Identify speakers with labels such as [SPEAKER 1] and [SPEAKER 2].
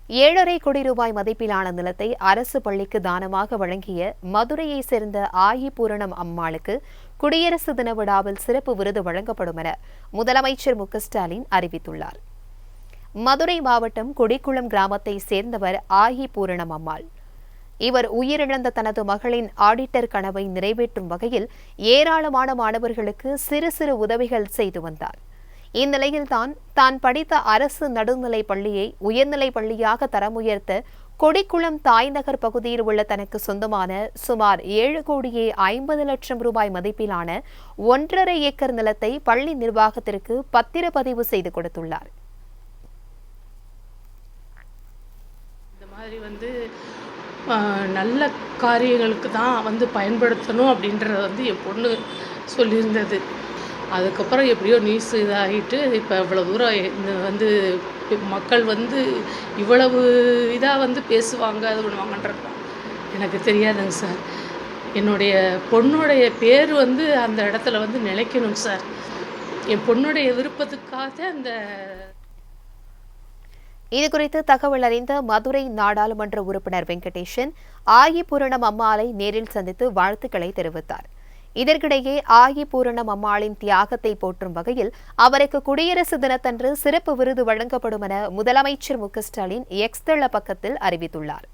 [SPEAKER 1] 7,5 கோடி ரூபாய் மதிப்பிலான நிலத்தை அரசு பள்ளிக்கு தானமாக வழங்கிய மதுரையைச் சேர்ந்த ஆயி பூரணம் அம்மாளுக்கு குடியரசு தின விழாவில் சிறப்பு விருது வழங்கப்படும் என முதலமைச்சர் மு.க.ஸ்டாலின் அறிவித்துள்ளார். மதுரை மாவட்டம் கொடிக்குளம் கிராமத்தைச் சேர்ந்தவர் ஆயி பூரணம் அம்மாள். இவர் உயிரிழந்த தனது மகளின் ஆடிட்டர் கனவை நிறைவேற்றும் வகையில் ஏராளமான மாணவர்களுக்கு சிறு சிறு உதவிகள் செய்து வந்தார். இந்நிலையில்தான் தான் படித்த அரசு நடுநிலைப் பள்ளியை உயர்நிலைப் பள்ளியாக தரம் உயர்த்த கொடிக்குளம் தாய்நகர் பகுதியில் உள்ள தனக்கு சொந்தமான சுமார் 7,50,00,000 ரூபாய் மதிப்பிலான 1.5 ஏக்கர் நிலத்தை பள்ளி நிர்வாகத்திற்கு பத்திரப்பதிவு செய்து கொடுத்துள்ளார்.
[SPEAKER 2] நல்ல காரியங்களுக்கு தான் பயன்படுத்தணும் அப்படின்றத என் பொண்ணு சொல்லியிருந்தது. அதுக்கப்புறம் எப்படியோ நியூஸ் இதாகிட்டு இப்போ இவ்வளோ தூரம் மக்கள் இவ்வளவு இதாக பேசுவாங்க அது பண்ணுவாங்கன்றது எனக்கு தெரியாதுங்க சார். என்னுடைய பொண்ணுடைய பேர் அந்த இடத்துல நிலைக்கணும் சார். என் பொண்ணுடைய விருப்பத்துக்காக அந்த
[SPEAKER 1] இதுகுறித்து தகவல் அறிந்த மதுரை நாடாளுமன்ற உறுப்பினர் வெங்கடேசன் ஆயி பூரணம் அம்மாளை நேரில் சந்தித்து வாழ்த்துக்களை தெரிவித்தார். இதற்கிடையே ஆயி பூரணம் அம்மாளின் தியாகத்தை போற்றும் வகையில் அவருக்கு குடியரசு தினத்தன்று சிறப்பு விருது வழங்கப்படும் என முதலமைச்சர் மு.க.ஸ்டாலின் எக்ஸ் தள பக்கத்தில் அறிவித்துள்ளார்.